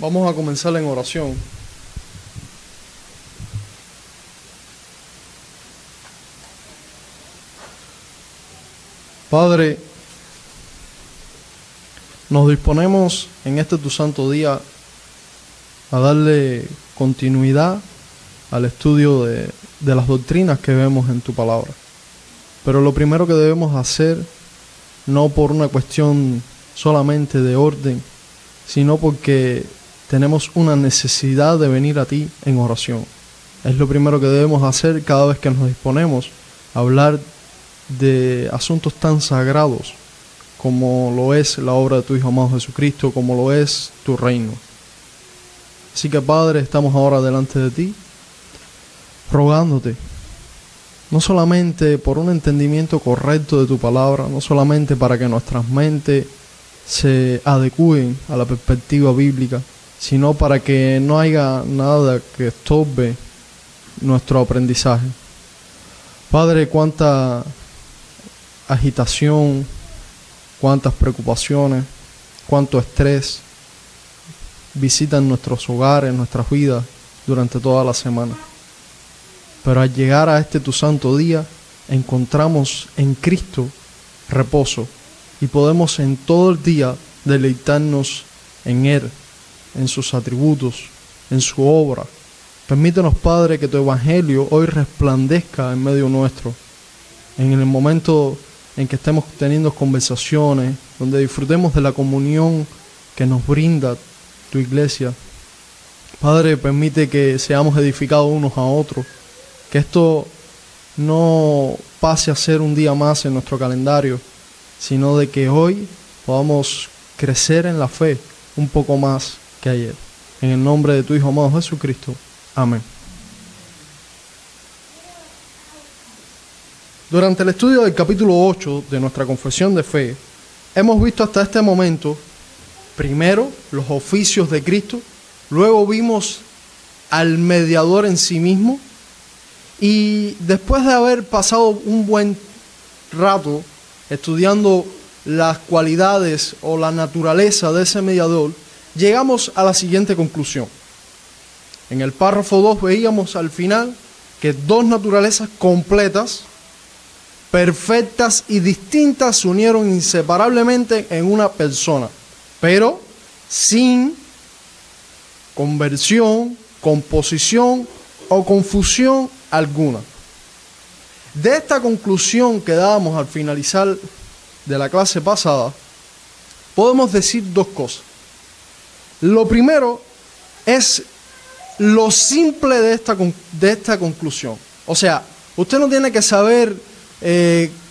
Vamos a comenzar en oración. Padre, nos disponemos en este tu santo día a darle continuidad al estudio de las doctrinas que vemos en tu palabra. Pero lo primero que debemos hacer, no por una cuestión solamente de orden, sino porque tenemos una necesidad de venir a ti en oración. Es lo primero que debemos hacer cada vez que nos disponemos a hablar de asuntos tan sagrados como lo es la obra de tu Hijo amado Jesucristo, como lo es tu reino. Así que, Padre, estamos ahora delante de ti, rogándote, no solamente por un entendimiento correcto de tu palabra, no solamente para que nuestras mentes se adecúen a la perspectiva bíblica, sino para que no haya nada que estorbe nuestro aprendizaje. Padre, cuánta agitación, cuántas preocupaciones, cuánto estrés visitan nuestros hogares, nuestras vidas durante toda la semana. Pero al llegar a este tu santo día, encontramos en Cristo reposo y podemos en todo el día deleitarnos en Él, en sus atributos, en su obra. Permítenos, Padre, que tu evangelio hoy resplandezca en medio nuestro, en el momento en que estemos teniendo conversaciones, donde disfrutemos de la comunión que nos brinda tu iglesia. Padre, permite que seamos edificados unos a otros, que esto no pase a ser un día más en nuestro calendario, sino de que hoy podamos crecer en la fe un poco más que ayer. En el nombre de tu Hijo amado Jesucristo. Amén. Durante el estudio del capítulo 8 de nuestra confesión de fe, hemos visto hasta este momento, primero, los oficios de Cristo, luego vimos al mediador en sí mismo, y después de haber pasado un buen rato estudiando las cualidades o la naturaleza de ese mediador, llegamos a la siguiente conclusión. En el párrafo 2 veíamos al final que dos naturalezas completas, perfectas y distintas se unieron inseparablemente en una persona, pero sin conversión, composición o confusión alguna. De esta conclusión que dábamos al finalizar de la clase pasada, podemos decir dos cosas. Lo primero es lo simple de esta conclusión. O sea, usted no tiene que saber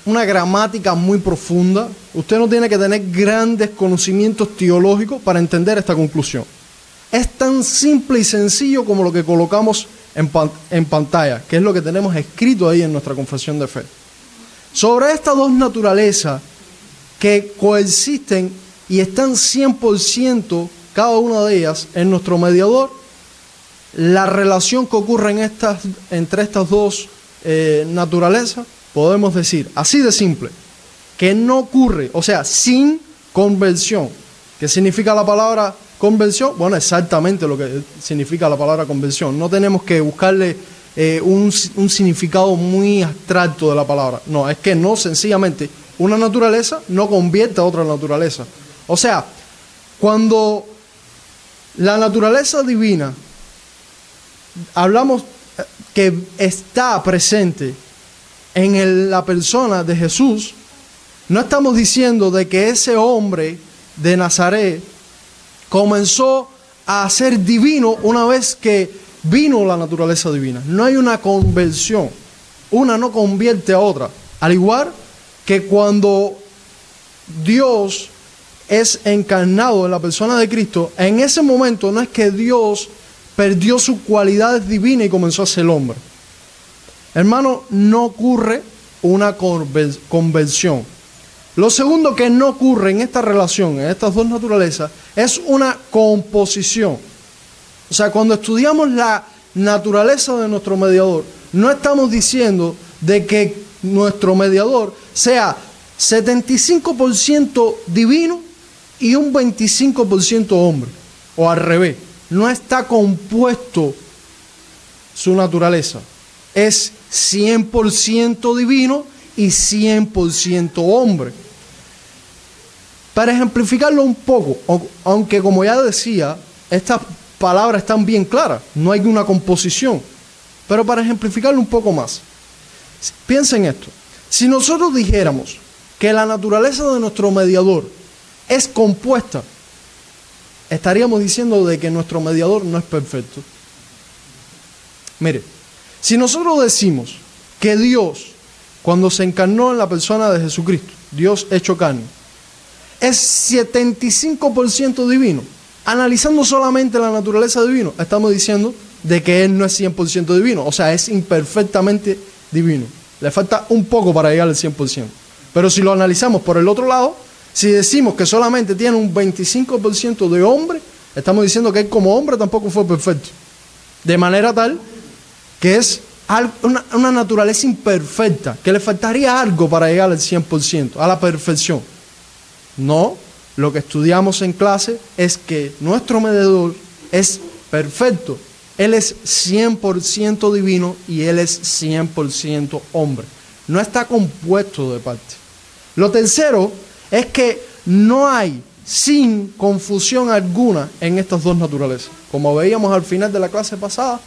una gramática muy profunda, usted no tiene que tener grandes conocimientos teológicos para entender esta conclusión. Es tan simple y sencillo como lo que colocamos en pantalla, que es lo que tenemos escrito ahí en nuestra confesión de fe. Sobre estas dos naturalezas que coexisten y están 100% cada una de ellas en nuestro mediador, la relación que ocurre entre estas dos naturalezas, podemos decir, así de simple, que no ocurre, o sea, sin conversión. ¿Qué significa la palabra conversión? Bueno, exactamente lo que significa la palabra conversión. No tenemos que buscarle un significado muy abstracto de la palabra. No, es que no, sencillamente, una naturaleza no convierte a otra naturaleza. O sea, cuando la naturaleza divina, hablamos que está presente en la persona de Jesús, no estamos diciendo de que ese hombre de Nazaret comenzó a ser divino una vez que vino la naturaleza divina. No hay una conversión. Una no convierte a otra. Al igual que cuando Dios es encarnado en la persona de Cristo, en ese momento no es que Dios perdió sus cualidades divinas y comenzó a ser hombre. Hermano, no ocurre una conversión. Lo segundo que no ocurre en esta relación, en estas dos naturalezas, es una composición. O sea, cuando estudiamos la naturaleza de nuestro mediador, no estamos diciendo de que nuestro mediador sea 75% divino y un 25% hombre. o al revés. No está compuesto su naturaleza. Es 100% divino y 100% hombre. Para ejemplificarlo un poco, aunque como ya decía, estas palabras están bien claras, no hay una composición, pero para ejemplificarlo un poco más, piensen esto. Si nosotros dijéramos que la naturaleza de nuestro mediador es compuesta, estaríamos diciendo de que nuestro mediador no es perfecto. Mire, si nosotros decimos que Dios, cuando se encarnó en la persona de Jesucristo, Dios hecho carne, es 75% divino, analizando solamente la naturaleza divina, estamos diciendo de que Él no es 100% divino, o sea, es imperfectamente divino. Le falta un poco para llegar al 100%. Pero si lo analizamos por el otro lado, si decimos que solamente tiene un 25% de hombre, estamos diciendo que Él como hombre tampoco fue perfecto. De manera tal que es una naturaleza imperfecta, que le faltaría algo para llegar al 100%, a la perfección. No, lo que estudiamos en clase es que nuestro mediador es perfecto. Él es 100% divino y Él es 100% hombre. No está compuesto de parte. Lo tercero es que no hay, sin confusión alguna, en estas dos naturalezas. Como veíamos al final de la clase pasada,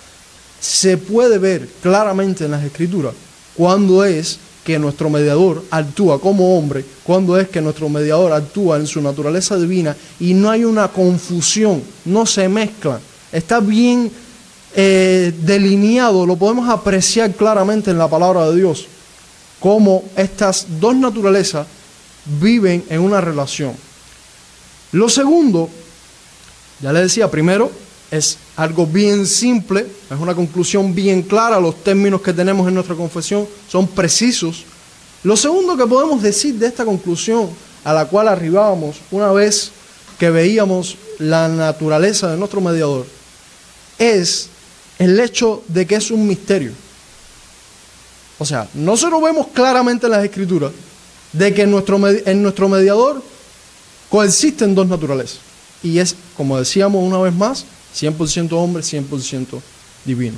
se puede ver claramente en las Escrituras cuándo es que nuestro mediador actúa como hombre, cuándo es que nuestro mediador actúa en su naturaleza divina, y no hay una confusión, no se mezclan. Está bien delineado, lo podemos apreciar claramente en la palabra de Dios, cómo estas dos naturalezas viven en una relación. Lo segundo, ya les decía, primero, es algo bien simple, es una conclusión bien clara, los términos que tenemos en nuestra confesión son precisos. Lo segundo que podemos decir de esta conclusión a la cual arribábamos una vez que veíamos la naturaleza de nuestro mediador es el hecho de que es un misterio. O sea, nosotros vemos claramente en las Escrituras de que en nuestro mediador coexisten dos naturalezas. Y es, como decíamos una vez más, 100% hombre, 100% divino.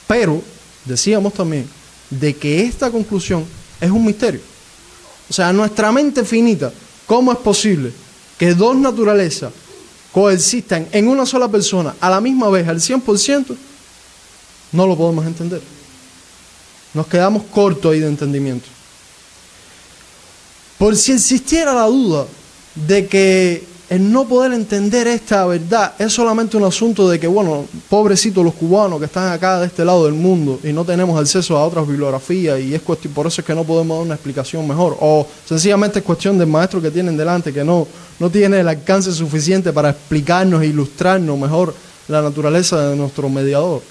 Pero decíamos también de que esta conclusión es un misterio. O sea, nuestra mente finita, ¿cómo es posible que dos naturalezas coexistan en una sola persona a la misma vez, al 100%? No lo podemos entender. Nos quedamos cortos ahí de entendimiento. Por si existiera la duda de que el no poder entender esta verdad es solamente un asunto de que, bueno, pobrecitos los cubanos que están acá de este lado del mundo y no tenemos acceso a otras bibliografías y por eso es que no podemos dar una explicación mejor, o sencillamente es cuestión del maestro que tienen delante que no tiene el alcance suficiente para explicarnos e ilustrarnos mejor la naturaleza de nuestro mediador.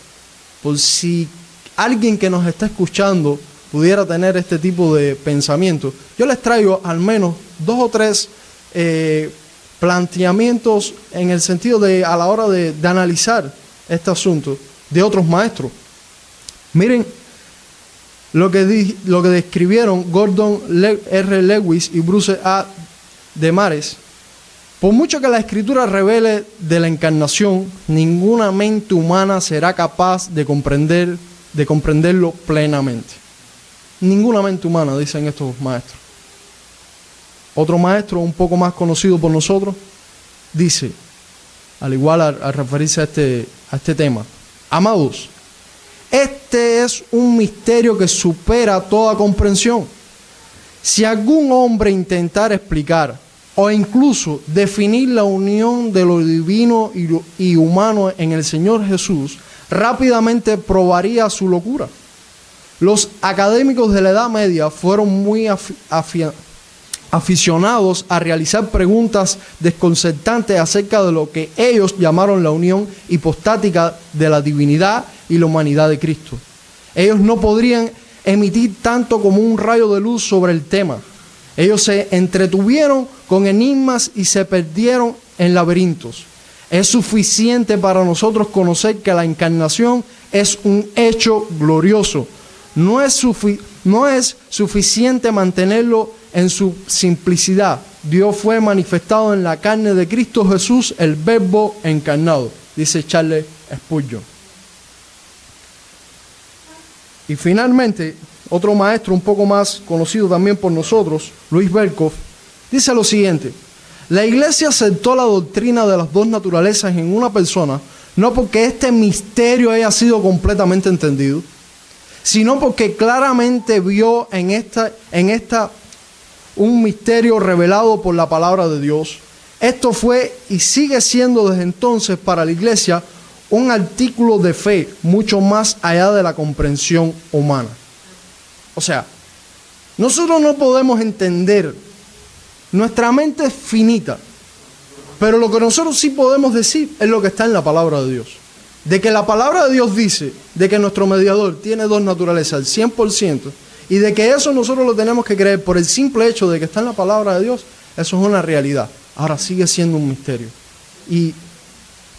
Por si alguien que nos está escuchando pudiera tener este tipo de pensamiento, yo les traigo al menos 2 o 3 planteamientos en el sentido de a la hora de analizar este asunto de otros maestros. Miren lo que describieron Gordon R. Lewis y Bruce A. Demares. Por mucho que la Escritura revele de la encarnación, ninguna mente humana será capaz de comprenderlo plenamente. Ninguna mente humana, dicen estos maestros. Otro maestro, un poco más conocido por nosotros, dice, al igual al referirse a este tema: amados, este es un misterio que supera toda comprensión. Si algún hombre intentara explicar o incluso definir la unión de lo divino y humano en el Señor Jesús, rápidamente probaría su locura. Los académicos de la Edad Media fueron muy aficionados a realizar preguntas desconcertantes acerca de lo que ellos llamaron la unión hipostática de la divinidad y la humanidad de Cristo. Ellos no podrían emitir tanto como un rayo de luz sobre el tema. Ellos se entretuvieron con enigmas y se perdieron en laberintos. Es suficiente para nosotros conocer que la encarnación es un hecho glorioso. No es suficiente mantenerlo en su simplicidad, Dios fue manifestado en la carne de Cristo Jesús, el Verbo encarnado, dice Charles Spurgeon. Y finalmente, otro maestro un poco más conocido también por nosotros, Louis Berkhof, dice lo siguiente: la Iglesia aceptó la doctrina de las dos naturalezas en una persona, no porque este misterio haya sido completamente entendido, sino porque claramente vio en esta un misterio revelado por la palabra de Dios. Esto fue y sigue siendo desde entonces para la Iglesia un artículo de fe mucho más allá de la comprensión humana. O sea, nosotros no podemos entender, nuestra mente es finita, pero lo que nosotros sí podemos decir es lo que está en la palabra de Dios. De que la palabra de Dios dice de que nuestro mediador tiene dos naturalezas al 100%, y de que eso nosotros lo tenemos que creer por el simple hecho de que está en la palabra de Dios, eso es una realidad. Ahora sigue siendo un misterio. Y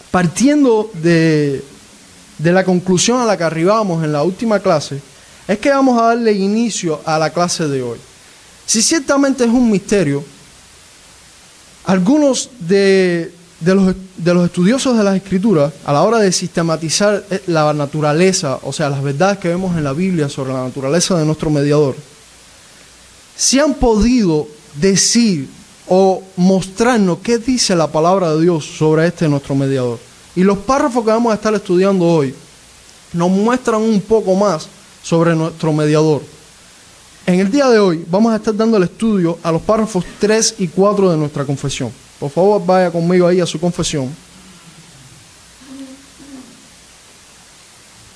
partiendo de la conclusión a la que arribamos en la última clase, es que vamos a darle inicio a la clase de hoy. Si ciertamente es un misterio, algunos de los estudiosos de las Escrituras, a la hora de sistematizar la naturaleza, o sea, las verdades que vemos en la Biblia sobre la naturaleza de nuestro mediador, si han podido decir o mostrarnos qué dice la palabra de Dios sobre nuestro mediador. Y los párrafos que vamos a estar estudiando hoy nos muestran un poco más sobre nuestro mediador. En el día de hoy vamos a estar dando el estudio a los párrafos 3 y 4 de nuestra confesión. Por favor, vaya conmigo ahí a su confesión.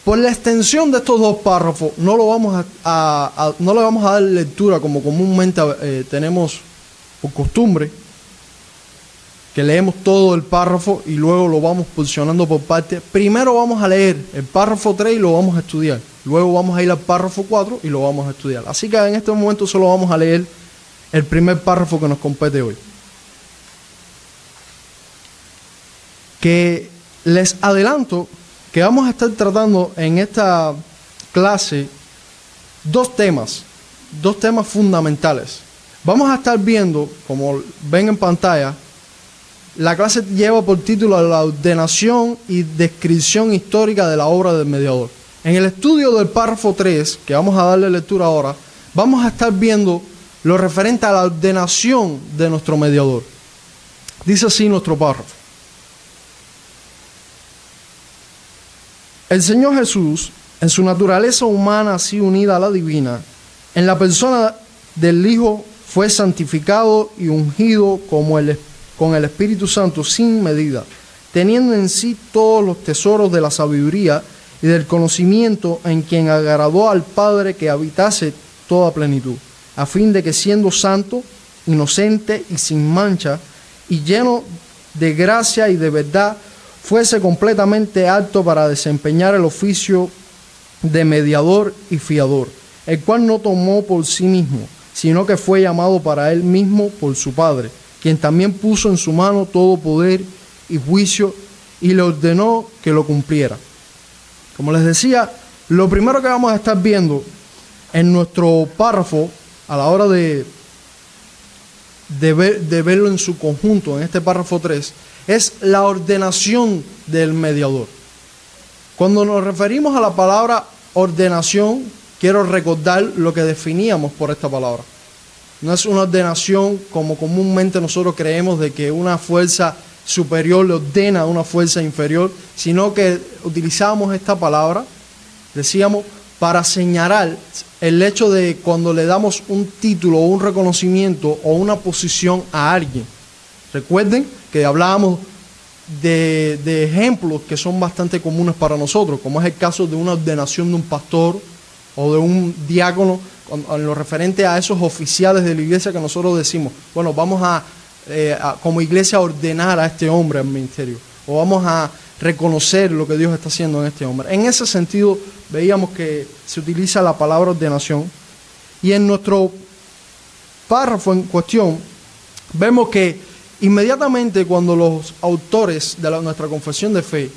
Por la extensión de estos dos párrafos, no le vamos a dar lectura como comúnmente tenemos por costumbre, que leemos todo el párrafo y luego lo vamos porcionando por partes. Primero vamos a leer el párrafo 3 y lo vamos a estudiar. Luego vamos a ir al párrafo 4 y lo vamos a estudiar. Así que en este momento solo vamos a leer el primer párrafo que nos compete hoy. Que les adelanto que vamos a estar tratando en esta clase dos temas fundamentales. Vamos a estar viendo, como ven en pantalla, la clase lleva por título la ordenación y descripción histórica de la obra del mediador. En el estudio del párrafo 3, que vamos a darle lectura ahora, vamos a estar viendo lo referente a la ordenación de nuestro mediador. Dice así nuestro párrafo: el Señor Jesús, en su naturaleza humana así unida a la divina, en la persona del Hijo, fue santificado y ungido con el Espíritu Santo sin medida, teniendo en sí todos los tesoros de la sabiduría y del conocimiento, en quien agradó al Padre que habitase toda plenitud, a fin de que siendo santo, inocente y sin mancha, y lleno de gracia y de verdad, fuese completamente apto para desempeñar el oficio de mediador y fiador, el cual no tomó por sí mismo, sino que fue llamado para él mismo por su Padre, quien también puso en su mano todo poder y juicio y le ordenó que lo cumpliera. Como les decía, lo primero que vamos a estar viendo en nuestro párrafo, a la hora de verlo en su conjunto, en este párrafo 3, es la ordenación del mediador. Cuando nos referimos a la palabra ordenación, quiero recordar lo que definíamos por esta palabra. No es una ordenación como comúnmente nosotros creemos de que una fuerza superior le ordena a una fuerza inferior, sino que utilizábamos esta palabra, decíamos, para señalar el hecho de cuando le damos un título o un reconocimiento o una posición a alguien. Recuerden que hablábamos de ejemplos que son bastante comunes para nosotros, como es el caso de una ordenación de un pastor o de un diácono, en lo referente a esos oficiales de la iglesia que nosotros decimos, bueno, vamos a como iglesia ordenar a este hombre al ministerio, o vamos a reconocer lo que Dios está haciendo en este hombre. En ese sentido veíamos que se utiliza la palabra ordenación, y en nuestro párrafo en cuestión vemos que inmediatamente cuando los autores de nuestra confesión de fe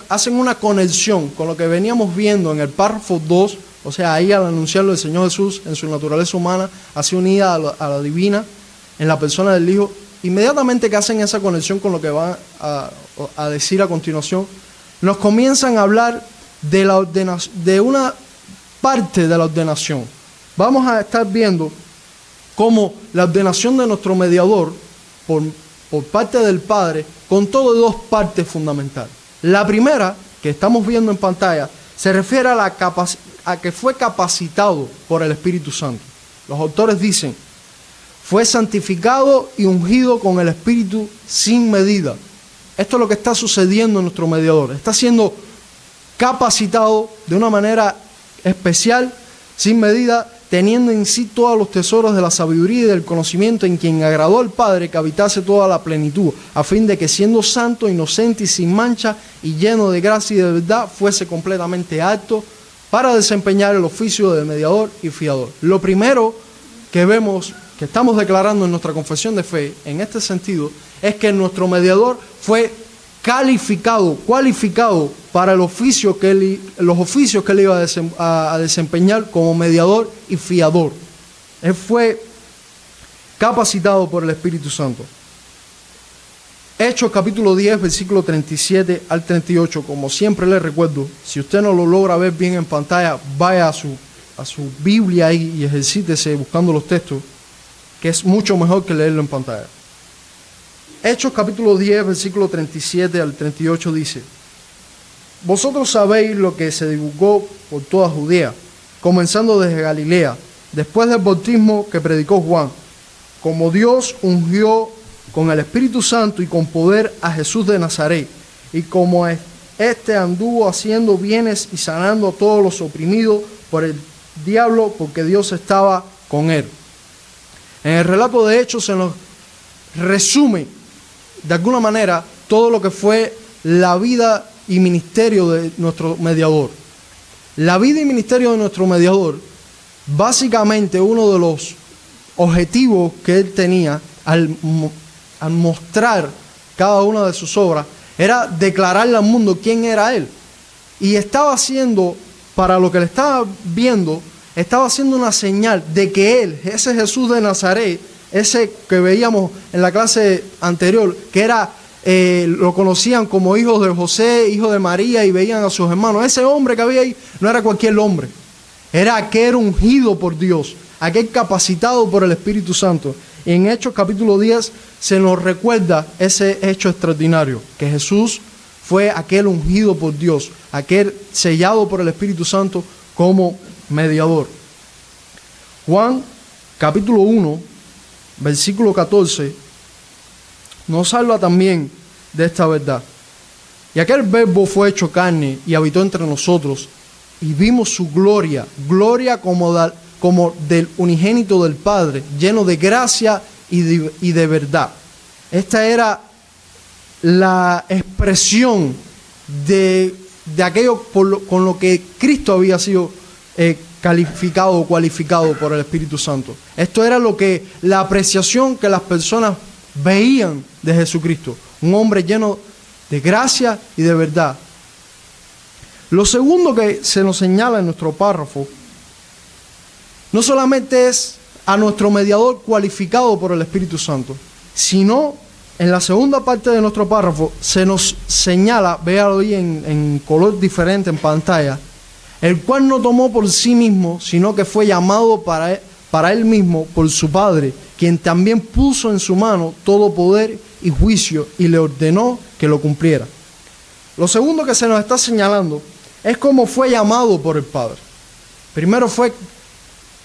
hacen una conexión con lo que veníamos viendo en el párrafo 2, O sea, ahí al anunciarlo el Señor Jesús en su naturaleza humana, así unida a la divina, en la persona del Hijo, inmediatamente que hacen esa conexión con lo que van a decir a continuación, nos comienzan a hablar de una parte de la ordenación. Vamos a estar viendo cómo la ordenación de nuestro mediador por parte del Padre contó de dos partes fundamentales. La primera, que estamos viendo en pantalla, se refiere a que fue capacitado por el Espíritu Santo. Los autores dicen, fue santificado y ungido con el Espíritu sin medida. Esto es lo que está sucediendo en nuestro mediador. Está siendo capacitado de una manera especial, sin medida, teniendo en sí todos los tesoros de la sabiduría y del conocimiento, en quien agradó al Padre que habitase toda la plenitud, a fin de que siendo santo, inocente y sin mancha y lleno de gracia y de verdad, fuese completamente apto para desempeñar el oficio de mediador y fiador. Lo primero que vemos, que estamos declarando en nuestra confesión de fe, en este sentido, es que nuestro mediador fue cualificado para los oficios que él iba a desempeñar como mediador y fiador. Él fue capacitado por el Espíritu Santo. Hechos capítulo 10, versículo 37 al 38, como siempre les recuerdo, si usted no lo logra ver bien en pantalla, vaya a su Biblia ahí y ejercítese buscando los textos, que es mucho mejor que leerlo en pantalla. Hechos capítulo 10, versículo 37 al 38 dice: vosotros sabéis lo que se divulgó por toda Judea, comenzando desde Galilea, después del bautismo que predicó Juan, como Dios ungió con el Espíritu Santo y con poder a Jesús de Nazaret, y como éste anduvo haciendo bienes y sanando a todos los oprimidos por el diablo, porque Dios estaba con él. En el relato de Hechos se nos resume de alguna manera todo lo que fue la vida y ministerio de nuestro mediador. La vida y ministerio de nuestro mediador, básicamente uno de los objetivos que él tenía al mostrar cada una de sus obras, era declararle al mundo quién era él. Y estaba haciendo, para lo que le estaba viendo, estaba haciendo una señal de que él, ese Jesús de Nazaret, ese que veíamos en la clase anterior, que era, lo conocían como hijo de José, hijo de María, y veían a sus hermanos. Ese hombre que había ahí no era cualquier hombre, era aquel ungido por Dios, aquel capacitado por el Espíritu Santo. Y en Hechos capítulo 10 se nos recuerda ese hecho extraordinario, que Jesús fue aquel ungido por Dios, aquel sellado por el Espíritu Santo como mediador. Juan capítulo 1, versículo 14, nos habla también de esta verdad. Y aquel verbo fue hecho carne y habitó entre nosotros, y vimos su gloria, gloria como del unigénito del Padre, lleno de gracia y de verdad. Esta era la expresión de aquello con lo que Cristo había sido calificado o cualificado por el Espíritu Santo. Esto era la apreciación que las personas veían de Jesucristo, un hombre lleno de gracia y de verdad. Lo segundo que se nos señala en nuestro párrafo no solamente es a nuestro mediador cualificado por el Espíritu Santo, sino en la segunda parte de nuestro párrafo se nos señala, véalo ahí en color diferente en pantalla, el cual no tomó por sí mismo, sino que fue llamado para él mismo por su Padre, quien también puso en su mano todo poder y juicio y le ordenó que lo cumpliera. Lo segundo que se nos está señalando es cómo fue llamado por el Padre. Primero fue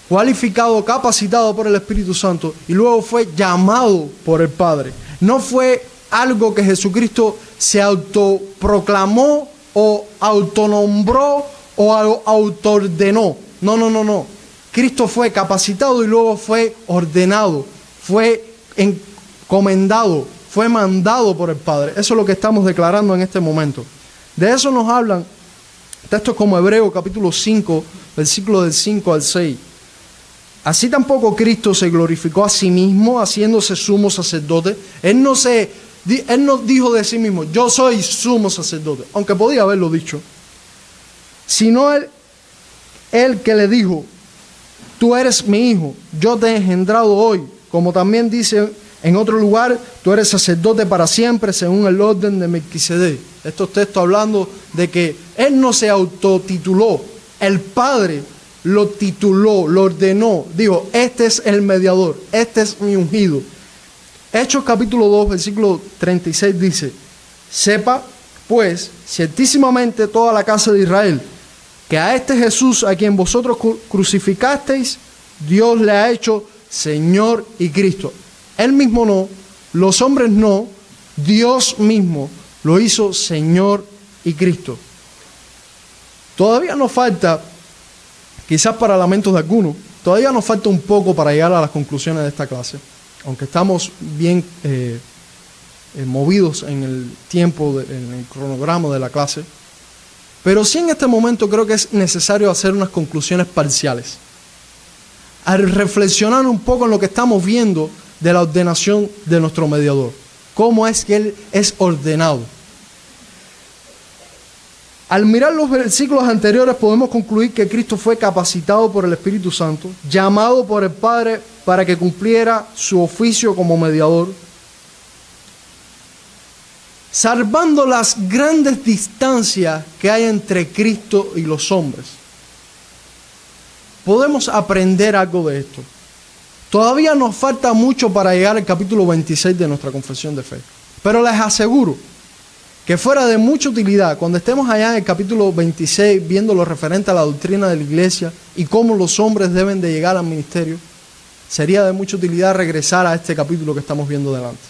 cualificado, capacitado por el Espíritu Santo, y luego fue llamado por el Padre. No fue algo que Jesucristo se autoproclamó o autonombró o autoordenó. No. Cristo fue capacitado y luego fue ordenado, fue encomendado, fue mandado por el Padre. Eso es lo que estamos declarando en este momento. De eso nos hablan textos como Hebreos capítulo 5, versículos del 5 al 6. Así tampoco Cristo se glorificó a sí mismo, haciéndose sumo sacerdote. Él no dijo de sí mismo, yo soy sumo sacerdote, aunque podía haberlo dicho. Sino él el que le dijo: tú eres mi hijo, yo te he engendrado hoy. Como también dice en otro lugar: tú eres sacerdote para siempre según el orden de Melquisedec. Estos textos hablando de que él no se autotituló, el Padre lo tituló, lo ordenó, dijo: este es el mediador, este es mi ungido. Hechos capítulo 2, versículo 36 dice: sepa pues ciertísimamente toda la casa de Israel que a este Jesús a quien vosotros crucificasteis, Dios le ha hecho Señor y Cristo. Él mismo no, los hombres no, Dios mismo lo hizo Señor y Cristo. Todavía nos falta, quizás para lamentos de algunos, todavía nos falta un poco para llegar a las conclusiones de esta clase, aunque estamos bien movidos en el tiempo, en el cronograma de la clase. Pero sí, en este momento creo que es necesario hacer unas conclusiones parciales, al reflexionar un poco en lo que estamos viendo de la ordenación de nuestro mediador, cómo es que Él es ordenado. Al mirar los versículos anteriores podemos concluir que Cristo fue capacitado por el Espíritu Santo, llamado por el Padre para que cumpliera su oficio como mediador, salvando las grandes distancias que hay entre Cristo y los hombres. Podemos aprender algo de esto. Todavía nos falta mucho para llegar al capítulo 26 de nuestra confesión de fe, pero les aseguro que fuera de mucha utilidad, cuando estemos allá en el capítulo 26, viendo lo referente a la doctrina de la iglesia y cómo los hombres deben de llegar al ministerio, sería de mucha utilidad regresar a este capítulo que estamos viendo delante.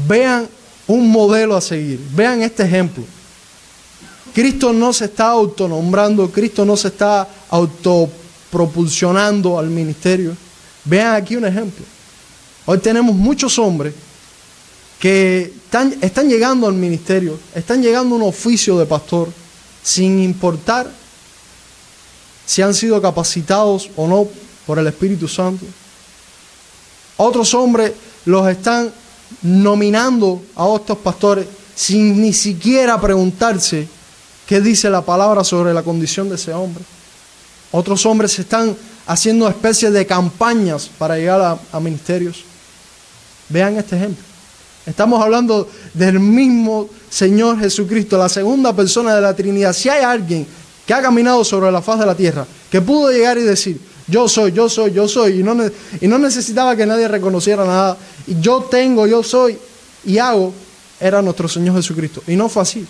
Vean un modelo a seguir, vean este ejemplo. Cristo no se está autonombrando, Cristo no se está autopropulsionando al ministerio. Vean aquí un ejemplo. Hoy tenemos muchos hombres que están llegando al ministerio, están llegando a un oficio de pastor, sin importar si han sido capacitados o no por el Espíritu Santo. Otros hombres los están nominando a estos pastores sin ni siquiera preguntarse qué dice la palabra sobre la condición de ese hombre. Otros hombres están haciendo especies de campañas para llegar a ministerios. Vean este ejemplo. Estamos hablando del mismo Señor Jesucristo, la segunda persona de la Trinidad. Si hay alguien que ha caminado sobre la faz de la tierra, que pudo llegar y decir: yo soy, y no necesitaba que nadie reconociera nada, y yo tengo, yo soy y hago, era nuestro Señor Jesucristo. Y no fue así.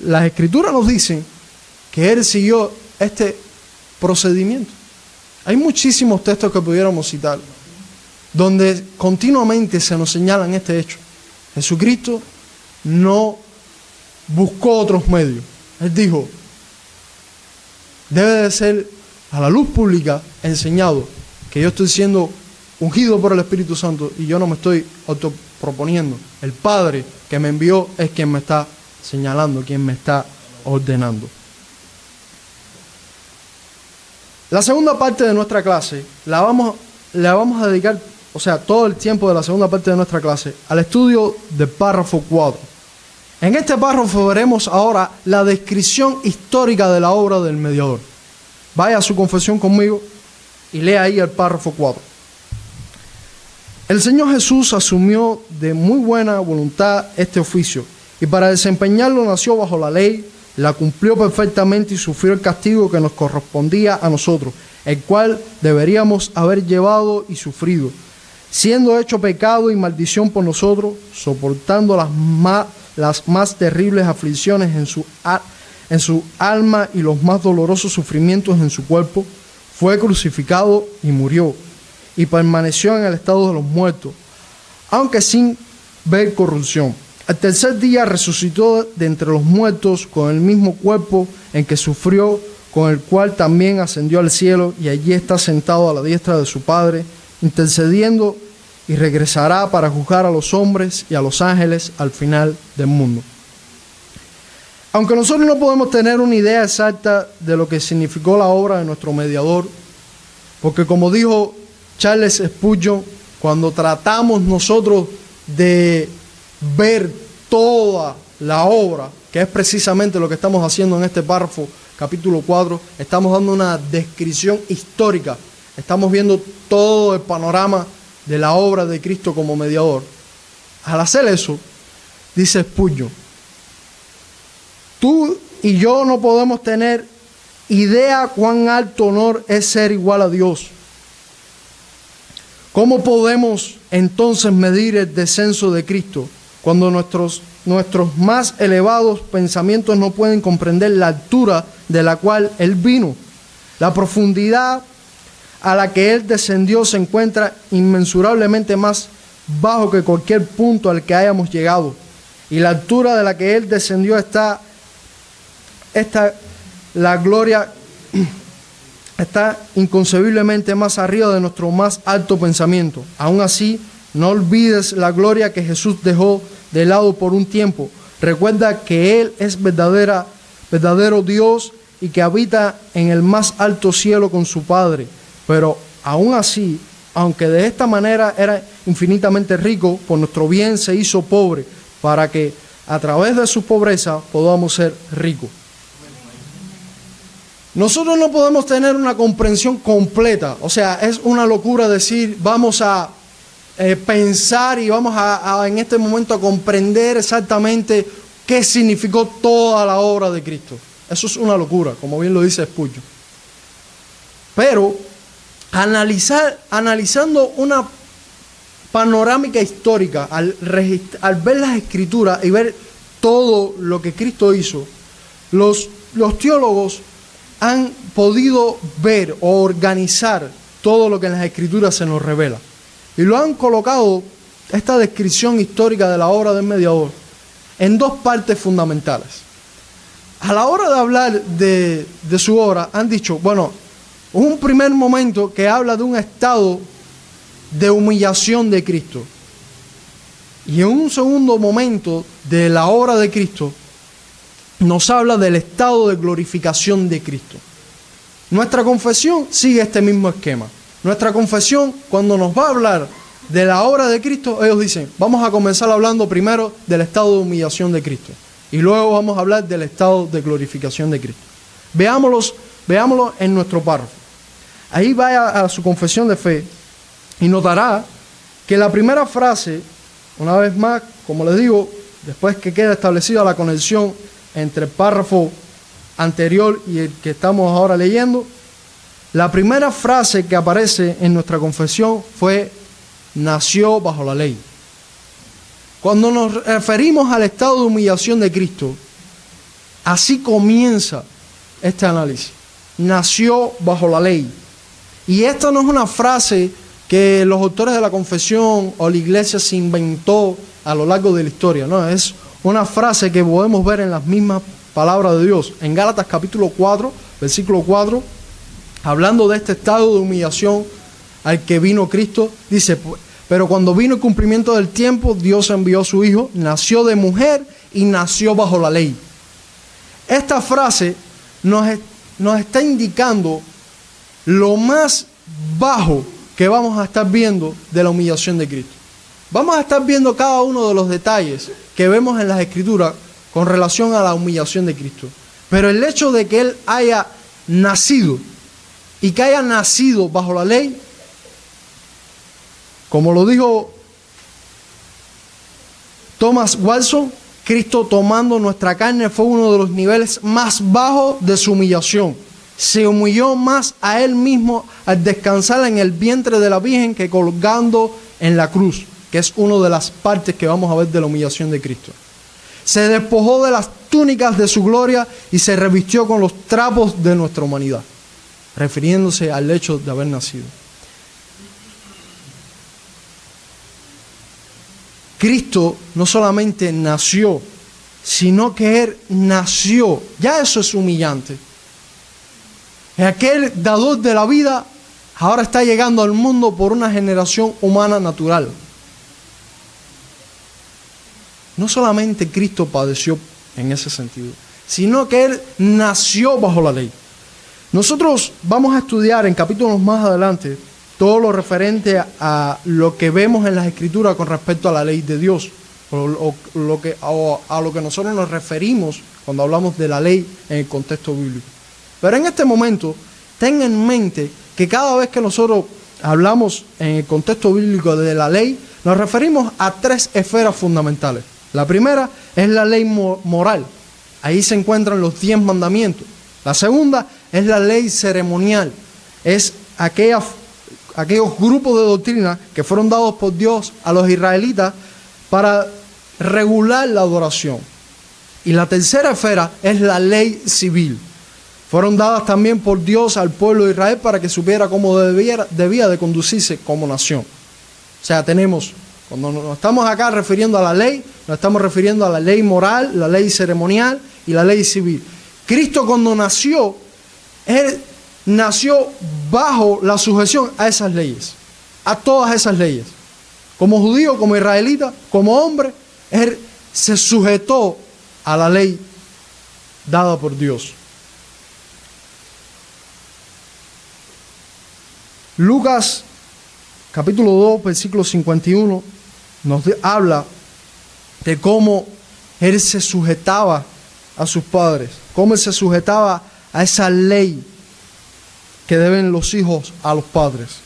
Las Escrituras nos dicen que Él siguió este procedimiento. Hay muchísimos textos que pudiéramos citar, donde continuamente se nos señalan este hecho. Jesucristo no buscó otros medios. Él dijo: debe de ser a la luz pública enseñado que yo estoy siendo ungido por el Espíritu Santo y yo no me estoy autoproponiendo. El Padre que me envió es quien me está señalando, quien me está ordenando. La segunda parte de nuestra clase la vamos a dedicar, todo el tiempo de la segunda parte de nuestra clase, al estudio del párrafo 4. En este párrafo veremos ahora la descripción histórica de la obra del mediador. Vaya a su confesión conmigo y lea ahí el párrafo 4. El Señor Jesús asumió de muy buena voluntad este oficio y para desempeñarlo nació bajo la ley, la cumplió perfectamente y sufrió el castigo que nos correspondía a nosotros, el cual deberíamos haber llevado y sufrido, siendo hecho pecado y maldición por nosotros, soportando las más terribles aflicciones en su alma y los más dolorosos sufrimientos en su cuerpo, fue crucificado y murió, y permaneció en el estado de los muertos, aunque sin ver corrupción. Al tercer día resucitó de entre los muertos con el mismo cuerpo en que sufrió, con el cual también ascendió al cielo, y allí está sentado a la diestra de su Padre, intercediendo, y regresará para juzgar a los hombres y a los ángeles al final del mundo. Aunque nosotros no podemos tener una idea exacta de lo que significó la obra de nuestro mediador, porque como dijo Charles Spurgeon, cuando tratamos nosotros de ver toda la obra, que es precisamente lo que estamos haciendo en este párrafo, capítulo 4, estamos dando una descripción histórica. Estamos viendo todo el panorama de la obra de Cristo como mediador. Al hacer eso, dice Spurgeon, tú y yo no podemos tener idea cuán alto honor es ser igual a Dios. ¿Cómo podemos entonces medir el descenso de Cristo cuando nuestros más elevados pensamientos no pueden comprender la altura de la cual Él vino? La profundidad a la que Él descendió se encuentra inmensurablemente más bajo que cualquier punto al que hayamos llegado. Y la altura de la que Él descendió la gloria está inconcebiblemente más arriba de nuestro más alto pensamiento. Aún así, no olvides la gloria que Jesús dejó de lado por un tiempo. Recuerda que Él es verdadero Dios y que habita en el más alto cielo con su Padre. Pero aún así, aunque de esta manera era infinitamente rico, por nuestro bien se hizo pobre, para que a través de su pobreza podamos ser ricos. Nosotros no podemos tener una comprensión completa, o sea, es una locura decir vamos a pensar y vamos a en este momento a comprender exactamente qué significó toda la obra de Cristo. Eso es una locura, como bien lo dice Spurgeon. Pero analizando una panorámica histórica, al ver las Escrituras y ver todo lo que Cristo hizo, los teólogos han podido ver o organizar todo lo que en las Escrituras se nos revela. Y lo han colocado, esta descripción histórica de la obra del mediador, en dos partes fundamentales. A la hora de hablar de su obra, han dicho, bueno, un primer momento que habla de un estado de humillación de Cristo. Y en un segundo momento de la obra de Cristo, nos habla del estado de glorificación de Cristo. Nuestra confesión sigue este mismo esquema. Nuestra confesión, cuando nos va a hablar de la obra de Cristo, ellos dicen, vamos a comenzar hablando primero del estado de humillación de Cristo. Y luego vamos a hablar del estado de glorificación de Cristo. Veámoslo en nuestro párrafo. Ahí vaya a su confesión de fe y notará que la primera frase, una vez más, como les digo, después que queda establecida la conexión entre el párrafo anterior y el que estamos ahora leyendo, la primera frase que aparece en nuestra confesión fue, nació bajo la ley. Cuando nos referimos al estado de humillación de Cristo, así comienza este análisis. Nació bajo la ley. Y esta no es una frase que los autores de la confesión o la iglesia se inventó a lo largo de la historia, no, es una frase que podemos ver en las mismas palabras de Dios. En Gálatas capítulo 4, versículo 4, hablando de este estado de humillación al que vino Cristo, dice, pero cuando vino el cumplimiento del tiempo, Dios envió a su Hijo, nació de mujer y nació bajo la ley. Esta frase nos está indicando lo más bajo que vamos a estar viendo de la humillación de Cristo. Vamos a estar viendo cada uno de los detalles que vemos en las Escrituras con relación a la humillación de Cristo. Pero el hecho de que Él haya nacido y que haya nacido bajo la ley, como lo dijo Thomas Watson, Cristo tomando nuestra carne fue uno de los niveles más bajos de su humillación. Se humilló más a Él mismo al descansar en el vientre de la Virgen que colgando en la cruz, que es una de las partes que vamos a ver de la humillación de Cristo. Se despojó de las túnicas de su gloria y se revistió con los trapos de nuestra humanidad, refiriéndose al hecho de haber nacido. Cristo no solamente nació, sino que Él nació. Ya eso es humillante. Aquel dador de la vida ahora está llegando al mundo por una generación humana natural. No solamente Cristo padeció en ese sentido, sino que Él nació bajo la ley. Nosotros vamos a estudiar en capítulos más adelante todo lo referente a lo que vemos en las Escrituras con respecto a la ley de Dios, o a lo que nosotros nos referimos cuando hablamos de la ley en el contexto bíblico. Pero en este momento, ten en mente que cada vez que nosotros hablamos en el contexto bíblico de la ley, nos referimos a 3 esferas fundamentales. La primera es la ley moral. Ahí se encuentran los 10 mandamientos. La segunda es la ley ceremonial. Es aquellos grupos de doctrina que fueron dados por Dios a los israelitas para regular la adoración. Y la tercera esfera es la ley civil. Fueron dadas también por Dios al pueblo de Israel para que supiera cómo debía de conducirse como nación. O sea, tenemos, cuando nos estamos acá refiriendo a la ley, nos estamos refiriendo a la ley moral, la ley ceremonial y la ley civil. Cristo cuando nació, Él nació bajo la sujeción a esas leyes, a todas esas leyes. Como judío, como israelita, como hombre, Él se sujetó a la ley dada por Dios. Lucas capítulo 2, versículo 51 nos habla de cómo Él se sujetaba a sus padres, cómo Él se sujetaba a esa ley que deben los hijos a los padres.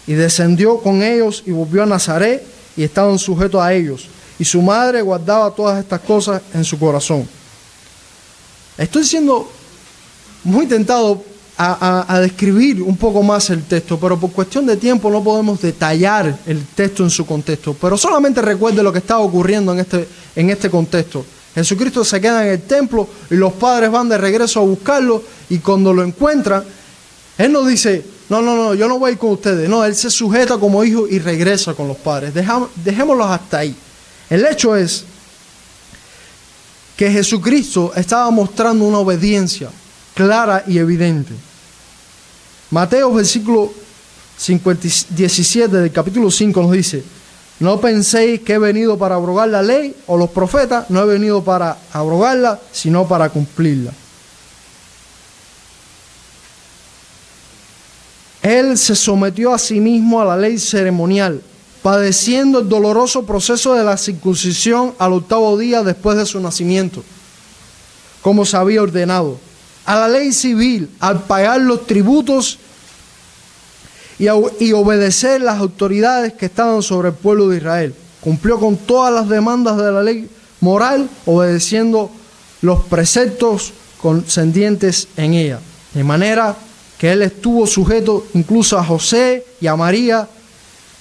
Y descendió con ellos y volvió a Nazaret y estaban sujetos a ellos. Y su madre guardaba todas estas cosas en su corazón. Estoy siendo muy tentado a describir un poco más el texto, pero por cuestión de tiempo no podemos detallar el texto en su contexto. Pero solamente recuerde lo que estaba ocurriendo en este contexto. Jesucristo se queda en el templo y los padres van de regreso a buscarlo, y cuando lo encuentran, Él no dice, no, yo no voy a ir con ustedes. No, Él se sujeta como hijo y regresa con los padres. Dejémoslos hasta ahí. El hecho es que Jesucristo estaba mostrando una obediencia clara y evidente. Mateo, versículo 17 del capítulo 5 nos dice: no penséis que he venido para abrogar la ley o los profetas. No he venido para abrogarla, sino para cumplirla. Él se sometió a sí mismo a la ley ceremonial, padeciendo el doloroso proceso de la circuncisión al 8º día después de su nacimiento, como se había ordenado. A la ley civil, al pagar los tributos y obedecer las autoridades que estaban sobre el pueblo de Israel. Cumplió con todas las demandas de la ley moral, obedeciendo los preceptos concernientes en ella. De manera que Él estuvo sujeto incluso a José y a María,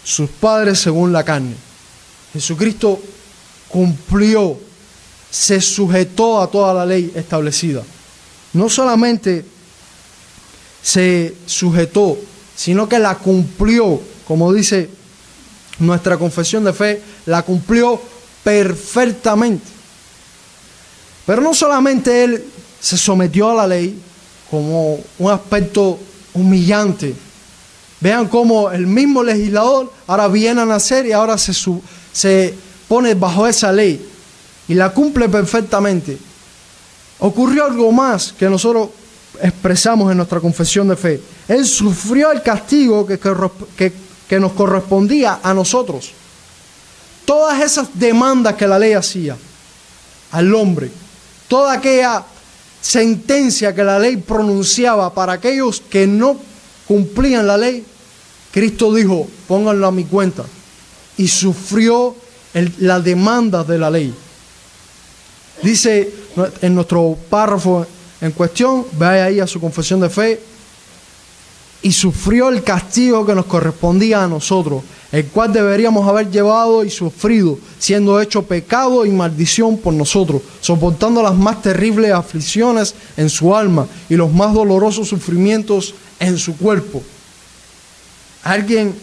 sus padres según la carne. Jesucristo cumplió, se sujetó a toda la ley establecida. No solamente se sujetó, sino que la cumplió, como dice nuestra confesión de fe, la cumplió perfectamente. Pero no solamente Él se sometió a la ley como un aspecto humillante. Vean cómo el mismo legislador ahora viene a nacer y ahora se pone bajo esa ley y la cumple perfectamente. Ocurrió algo más que nosotros expresamos en nuestra confesión de fe. Él sufrió el castigo que nos correspondía a nosotros. Todas esas demandas que la ley hacía al hombre, toda aquella sentencia que la ley pronunciaba para aquellos que no cumplían la ley, Cristo dijo, pónganlo a mi cuenta. Y sufrió la demanda de la ley. Dice en nuestro párrafo en cuestión, vaya ahí a su confesión de fe, y sufrió el castigo que nos correspondía a nosotros, el cual deberíamos haber llevado y sufrido, siendo hecho pecado y maldición por nosotros, soportando las más terribles aflicciones en su alma y los más dolorosos sufrimientos en su cuerpo. Alguien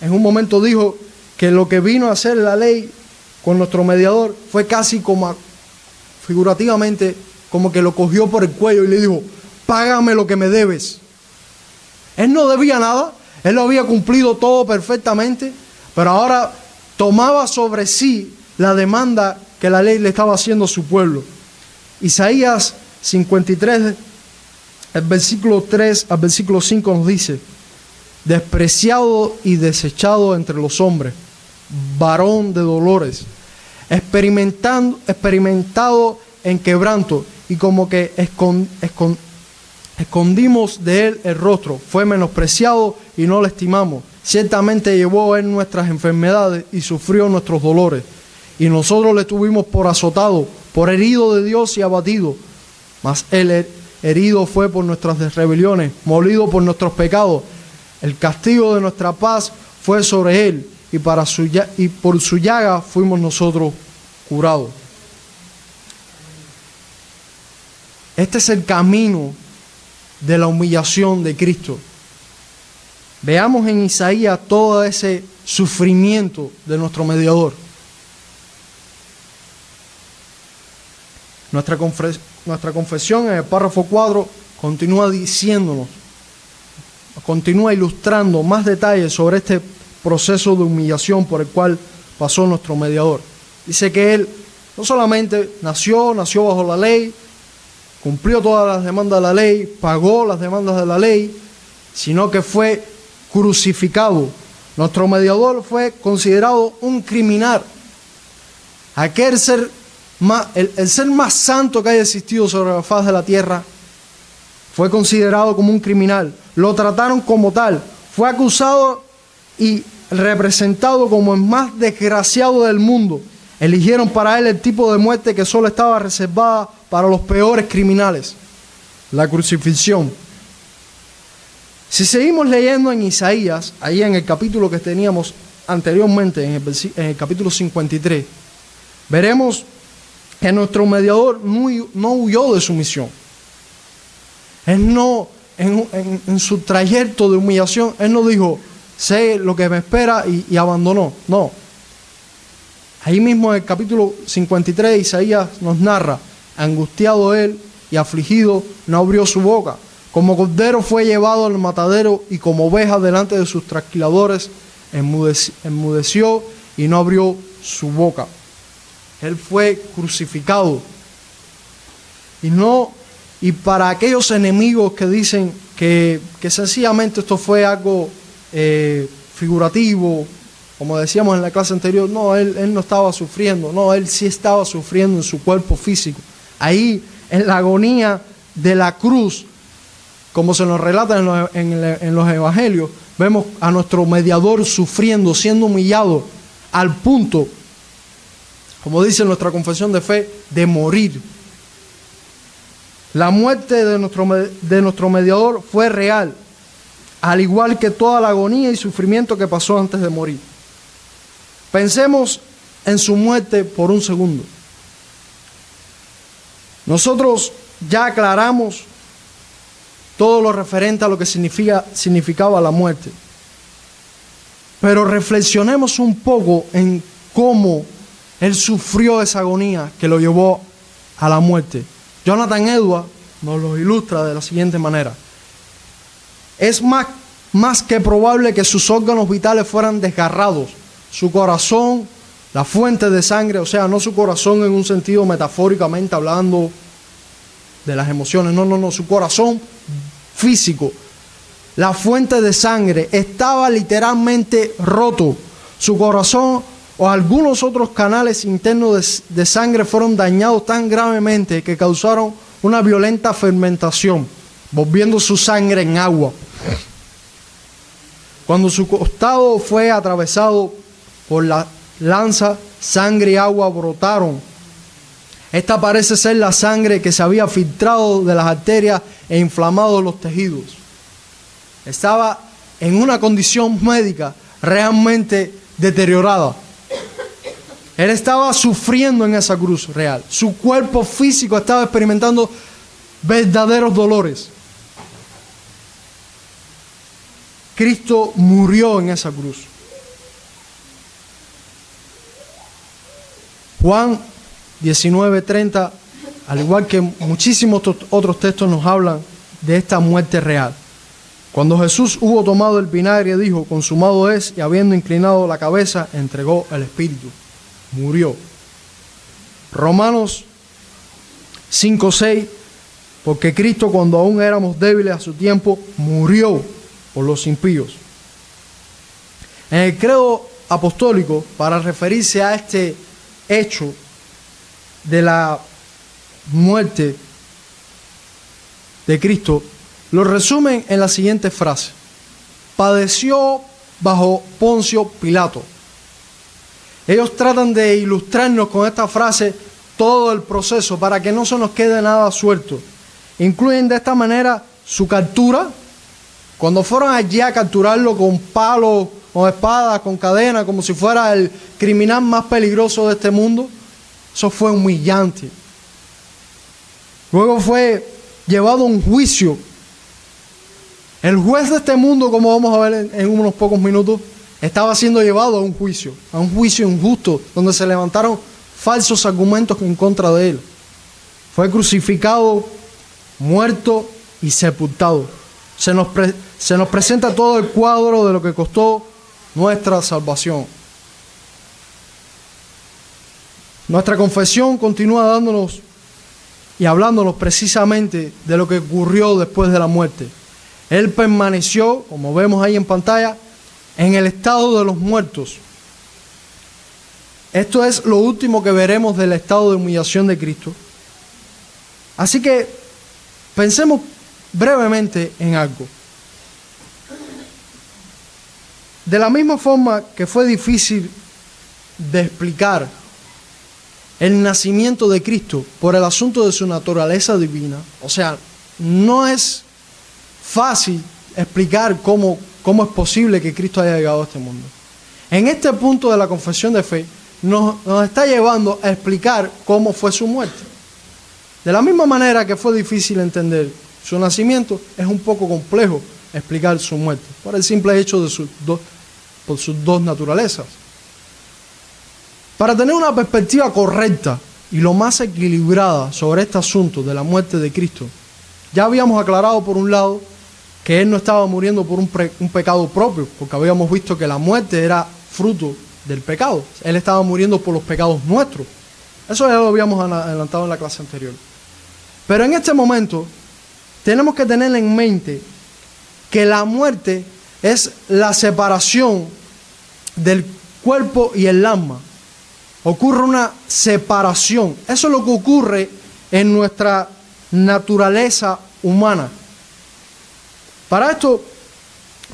en un momento dijo que lo que vino a hacer la ley con nuestro mediador fue casi como, figurativamente, como que lo cogió por el cuello y le dijo, págame lo que me debes. Él no debía nada, Él lo había cumplido todo perfectamente, pero ahora tomaba sobre sí la demanda que la ley le estaba haciendo a su pueblo. Isaías 53, el versículo 3 al versículo 5 nos dice, despreciado y desechado entre los hombres, varón de dolores, experimentado en quebranto y como que Escondimos de él el rostro, fue menospreciado y no lo estimamos. Ciertamente llevó él nuestras enfermedades y sufrió nuestros dolores. Y nosotros le tuvimos por azotado, por herido de Dios y abatido. Mas él herido fue por nuestras rebeliones, molido por nuestros pecados. El castigo de nuestra paz fue sobre él, y por su llaga fuimos nosotros curados. Este es el camino de la humillación de Cristo. Veamos en Isaías todo ese sufrimiento de nuestro mediador. Nuestra confesión en el párrafo 4 continúa diciéndonos, continúa ilustrando más detalles sobre este proceso de humillación por el cual pasó nuestro mediador. Dice que él no solamente nació bajo la ley, cumplió todas las demandas de la ley, pagó las demandas de la ley, sino que fue crucificado. Nuestro mediador fue considerado un criminal. Aquel ser el ser más santo que haya existido sobre la faz de la tierra fue considerado como un criminal. Lo trataron como tal. Fue acusado y representado como el más desgraciado del mundo. Eligieron para él el tipo de muerte que solo estaba reservada para los peores criminales: la crucifixión. Si seguimos leyendo en Isaías, ahí en el capítulo que teníamos anteriormente, en el capítulo 53, veremos que nuestro mediador no huyó de su misión. Él no, en su trayecto de humillación, él no dijo, sé lo que me espera y abandonó. No. Ahí mismo en el capítulo 53, Isaías nos narra, angustiado él y afligido, no abrió su boca. Como cordero fue llevado al matadero y como oveja delante de sus trasquiladores, enmudeció y no abrió su boca. Él fue crucificado. Y para aquellos enemigos que dicen que sencillamente esto fue algo figurativo, como decíamos en la clase anterior, no, él no estaba sufriendo, no, él sí estaba sufriendo en su cuerpo físico. Ahí, en la agonía de la cruz, como se nos relata en los evangelios, vemos a nuestro mediador sufriendo, siendo humillado al punto, como dice nuestra confesión de fe, de morir. La muerte de nuestro mediador fue real, al igual que toda la agonía y sufrimiento que pasó antes de morir. Pensemos en su muerte por un segundo. Nosotros ya aclaramos todo lo referente a lo que significaba la muerte. Pero reflexionemos un poco en cómo él sufrió esa agonía que lo llevó a la muerte. Jonathan Edwards nos lo ilustra de la siguiente manera. Es más que probable que sus órganos vitales fueran desgarrados. Su corazón, la fuente de sangre, o sea, no su corazón en un sentido metafóricamente hablando de las emociones, no, su corazón físico, la fuente de sangre estaba literalmente roto. Su corazón o algunos otros canales internos de sangre fueron dañados tan gravemente que causaron una violenta fermentación, volviendo su sangre en agua. Cuando su costado fue atravesado por la lanza, sangre y agua brotaron. Esta parece ser la sangre que se había filtrado de las arterias e inflamado los tejidos. Estaba en una condición médica realmente deteriorada. Él estaba sufriendo en esa cruz real. Su cuerpo físico estaba experimentando verdaderos dolores. Cristo murió en esa cruz. Juan 19:30, al igual que muchísimos otros textos, nos hablan de esta muerte real. Cuando Jesús hubo tomado el vinagre, dijo, consumado es, y habiendo inclinado la cabeza, entregó el espíritu. Murió. Romanos 5:6, porque Cristo, cuando aún éramos débiles a su tiempo, murió por los impíos. En el credo apostólico, para referirse a este hecho de la muerte de Cristo, lo resumen en la siguiente frase: padeció bajo Poncio Pilato. Ellos tratan de ilustrarnos con esta frase todo el proceso para que no se nos quede nada suelto. Incluyen de esta manera su captura. Cuando fueron allí a capturarlo con palos, con espadas, con cadenas, como si fuera el criminal más peligroso de este mundo, eso fue humillante. Luego fue llevado a un juicio. El juez de este mundo, como vamos a ver en unos pocos minutos, estaba siendo llevado a un juicio injusto, donde se levantaron falsos argumentos en contra de él. Fue crucificado, muerto y sepultado. Se nos presenta todo el cuadro de lo que costó nuestra salvación. Nuestra confesión continúa dándonos y hablándonos precisamente de lo que ocurrió después de la muerte. Él permaneció, como vemos ahí en pantalla, en el estado de los muertos. Esto es lo último que veremos del estado de humillación de Cristo. Así que pensemos brevemente en algo. De la misma forma que fue difícil de explicar el nacimiento de Cristo por el asunto de su naturaleza divina, o sea, no es fácil explicar cómo es posible que Cristo haya llegado a este mundo. En este punto de la confesión de fe nos está llevando a explicar cómo fue su muerte. De la misma manera que fue difícil entender su nacimiento, es un poco complejo explicar su muerte, por el simple hecho de sus dos naturalezas. Para tener una perspectiva correcta y lo más equilibrada sobre este asunto de la muerte de Cristo, ya habíamos aclarado por un lado que Él no estaba muriendo por un pecado propio, porque habíamos visto que la muerte era fruto del pecado. Él estaba muriendo por los pecados nuestros. Eso ya lo habíamos adelantado en la clase anterior. Pero en este momento tenemos que tener en mente que la muerte es la separación del cuerpo y el alma. Ocurre una separación. Eso es lo que ocurre en nuestra naturaleza humana. Para esto,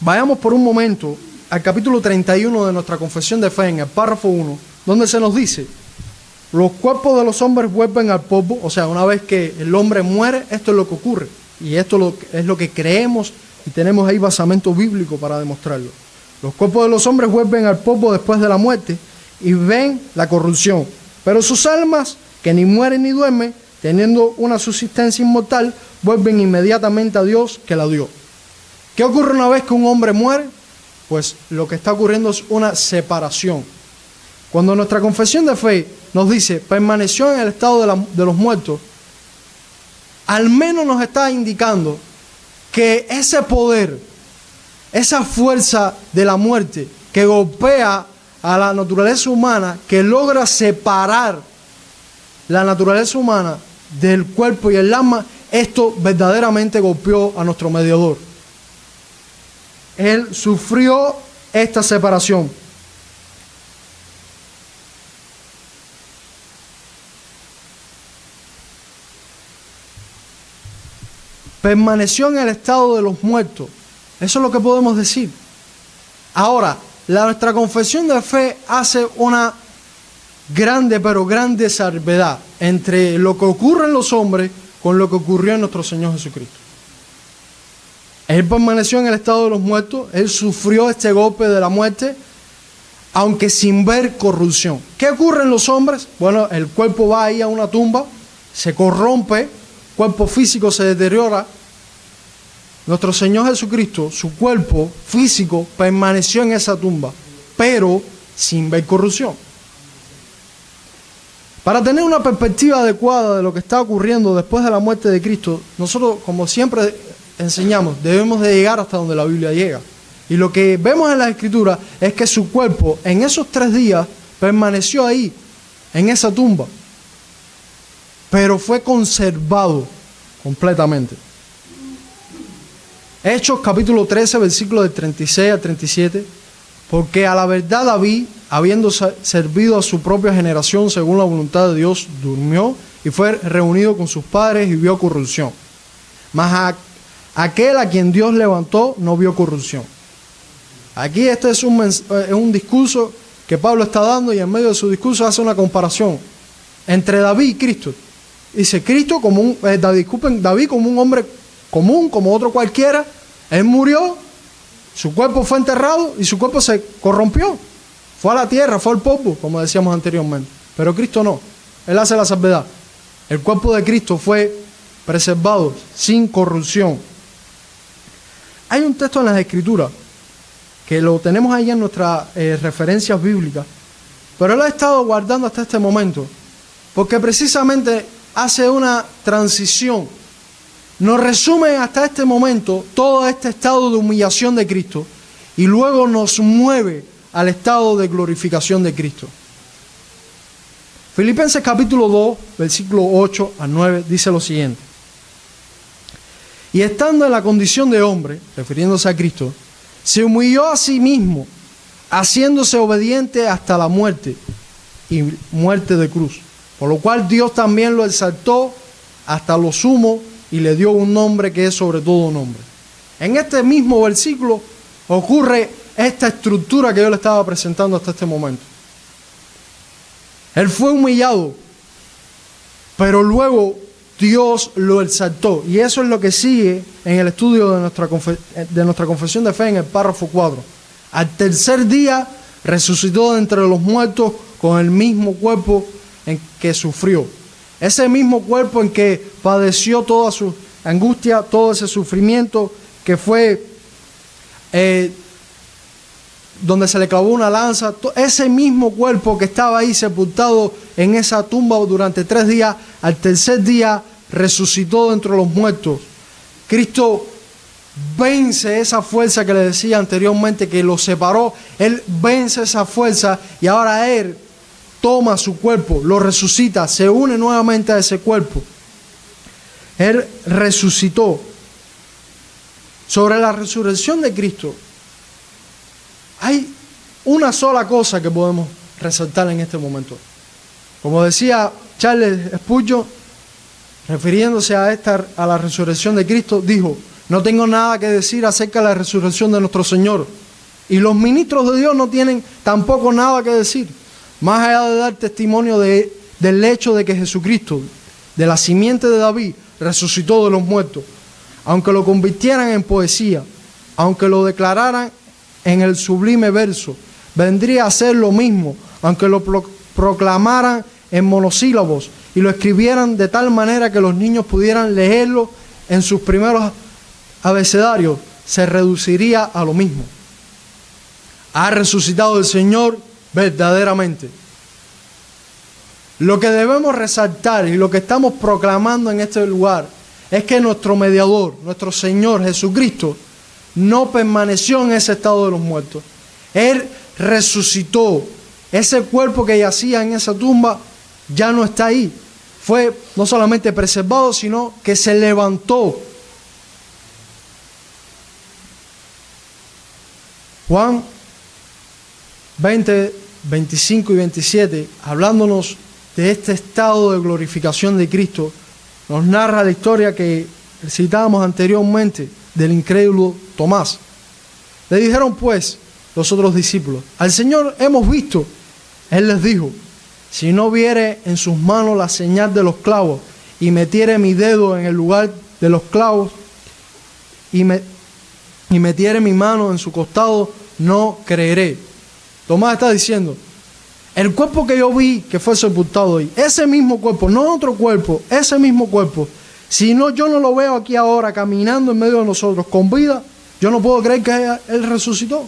vayamos por un momento al capítulo 31 de nuestra confesión de fe, en el párrafo 1, donde se nos dice: los cuerpos de los hombres vuelven al polvo. O sea, una vez que el hombre muere, esto es lo que ocurre. Y esto es lo que creemos y tenemos ahí basamento bíblico para demostrarlo. Los cuerpos de los hombres vuelven al polvo después de la muerte y ven la corrupción. Pero sus almas, que ni mueren ni duermen, teniendo una subsistencia inmortal, vuelven inmediatamente a Dios que la dio. ¿Qué ocurre una vez que un hombre muere? Pues lo que está ocurriendo es una separación. Cuando nuestra confesión de fe nos dice permaneció en el estado de los muertos, al menos nos está indicando que ese poder, esa fuerza de la muerte que golpea a la naturaleza humana, que logra separar la naturaleza humana del cuerpo y el alma, esto verdaderamente golpeó a nuestro mediador. Él sufrió esta separación. Permaneció en el estado de los muertos. Eso es lo que podemos decir. Ahora, nuestra confesión de fe hace una grande, pero grande salvedad entre lo que ocurre en los hombres con lo que ocurrió en nuestro Señor Jesucristo. Él permaneció en el estado de los muertos, Él sufrió este golpe de la muerte, aunque sin ver corrupción. ¿Qué ocurre en los hombres? Bueno, el cuerpo va ahí a una tumba, se corrompe, el cuerpo físico se deteriora. Nuestro Señor Jesucristo, su cuerpo físico permaneció en esa tumba, pero sin ver corrupción. Para tener una perspectiva adecuada de lo que está ocurriendo después de la muerte de Cristo, nosotros, como siempre enseñamos, debemos de llegar hasta donde la Biblia llega. Y lo que vemos en la Escritura es que su cuerpo en esos 3 días permaneció ahí, en esa tumba, pero fue conservado completamente. Hechos capítulo 13, versículos del 36 al 37, porque a la verdad David, habiendo servido a su propia generación según la voluntad de Dios, durmió y fue reunido con sus padres y vio corrupción. Mas aquel a quien Dios levantó no vio corrupción. Aquí este es un discurso que Pablo está dando, y en medio de su discurso hace una comparación entre David y Cristo. Dice, Cristo como David como un hombre común, como otro cualquiera. Él murió, su cuerpo fue enterrado y su cuerpo se corrompió. Fue a la tierra, fue al polvo, como decíamos anteriormente. Pero Cristo no. Él hace la salvedad. El cuerpo de Cristo fue preservado sin corrupción. Hay un texto en las Escrituras que lo tenemos ahí en nuestras referencias bíblicas, pero él ha estado guardando hasta este momento, porque precisamente hace una transición. Nos resume hasta este momento todo este estado de humillación de Cristo y luego nos mueve al estado de glorificación de Cristo. Filipenses capítulo 2, versículo 8 al 9 dice lo siguiente: y estando en la condición de hombre, refiriéndose a Cristo, se humilló a sí mismo, haciéndose obediente hasta la muerte, y muerte de cruz. Por lo cual Dios también lo exaltó hasta lo sumo y le dio un nombre que es sobre todo nombre. En este mismo versículo ocurre esta estructura que yo le estaba presentando hasta este momento. Él fue humillado, pero luego Dios lo exaltó. Y eso es lo que sigue en el estudio de nuestra confesión de fe en el párrafo 4. Al tercer día resucitó de entre los muertos con el mismo cuerpo en que sufrió. Ese mismo cuerpo en que padeció toda su angustia, todo ese sufrimiento que fue donde se le clavó una lanza. Ese mismo cuerpo que estaba ahí sepultado en esa tumba durante 3 días, al tercer día resucitó de entre los muertos. Cristo vence esa fuerza que le decía anteriormente que lo separó. Él vence esa fuerza y ahora Él toma su cuerpo, lo resucita, se une nuevamente a ese cuerpo. Él resucitó. Sobre la resurrección de Cristo, hay una sola cosa que podemos resaltar en este momento. Como decía Charles Spurgeon, refiriéndose a la resurrección de Cristo, dijo: no tengo nada que decir acerca de la resurrección de nuestro Señor. Y los ministros de Dios no tienen tampoco nada que decir, más allá de dar testimonio del hecho de que Jesucristo, de la simiente de David, resucitó de los muertos. Aunque lo convirtieran en poesía, aunque lo declararan en el sublime verso, vendría a ser lo mismo, aunque lo proclamaran en monosílabos y lo escribieran de tal manera que los niños pudieran leerlo en sus primeros abecedarios, se reduciría a lo mismo. Ha resucitado el Señor verdaderamente. Lo que debemos resaltar y lo que estamos proclamando en este lugar es que nuestro mediador, nuestro Señor Jesucristo, no permaneció en ese estado de los muertos. Él resucitó. Ese cuerpo que yacía en esa tumba ya no está ahí. Fue no solamente preservado, sino que se levantó. Juan 20, 25 y 27, hablándonos de este estado de glorificación de Cristo, nos narra la historia que citábamos anteriormente del incrédulo Tomás. Le dijeron pues los otros discípulos: al Señor hemos visto. Él les dijo: si no viere en sus manos la señal de los clavos, y metiere mi dedo en el lugar de los clavos, y metiere mi mano en su costado, no creeré. Tomás está diciendo: el cuerpo que yo vi que fue sepultado ahí, ese mismo cuerpo, no otro cuerpo, ese mismo cuerpo, si no, yo no lo veo aquí ahora caminando en medio de nosotros con vida, yo no puedo creer que Él resucitó.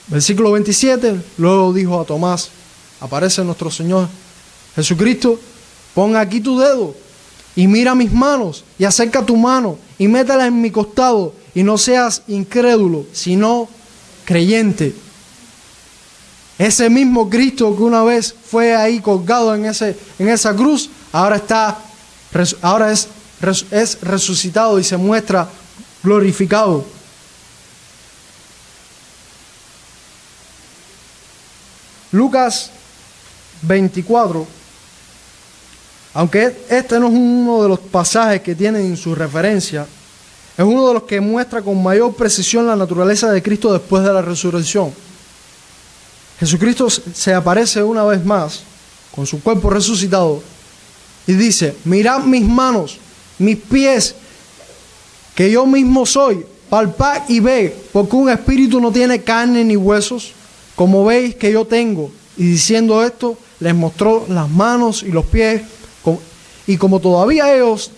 Versículo 27, luego dijo a Tomás, aparece nuestro Señor Jesucristo: pon aquí tu dedo y mira mis manos, y acerca tu mano y métela en mi costado, y no seas incrédulo, sino creyente. Ese mismo Cristo que una vez fue ahí colgado en esa cruz, ahora es resucitado y se muestra glorificado. Lucas 24, aunque este no es uno de los pasajes que tienen en su referencia, Es uno de los que muestra con mayor precisión la naturaleza de Cristo después de la resurrección. Jesucristo se aparece una vez más con su cuerpo resucitado y dice: mirad mis manos, mis pies, que yo mismo soy. Palpad y ve, porque un espíritu no tiene carne ni huesos, como veis que yo tengo. Y diciendo esto, les mostró las manos y los pies. Y como todavía ellos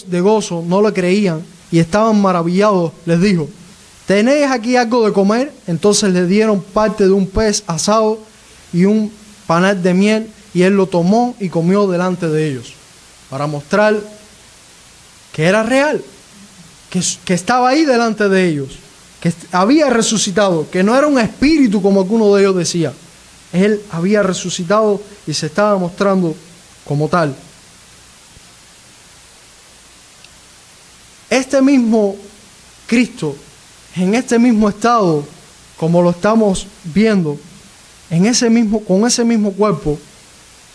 de gozo no lo creían y estaban maravillados, les dijo: ¿tenéis aquí algo de comer? Entonces le dieron parte de un pez asado y un panal de miel, y él lo tomó y comió delante de ellos, para mostrar que era real, que estaba ahí delante de ellos, que había resucitado, que no era un espíritu como alguno de ellos decía. Él había resucitado y se estaba mostrando como tal. Este mismo Cristo, en este mismo estado, como lo estamos viendo, con ese mismo cuerpo,